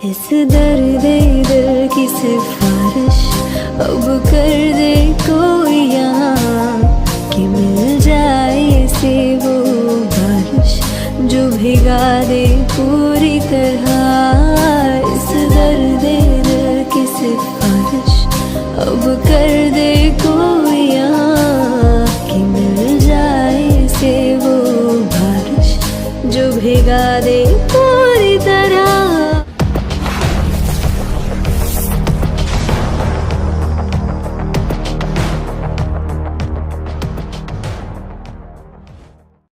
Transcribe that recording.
इस दर्द दिल की सिफारिश अब कर दे कोई यहाँ, कि मिल जाए इसे वो बारिश जो भिगा दे पूरी तरह। इस दर्द दिल की सिफारिश अब कर दे कोई यहाँ, कि मिल जाए इसे वो बारिश जो भिगा दे।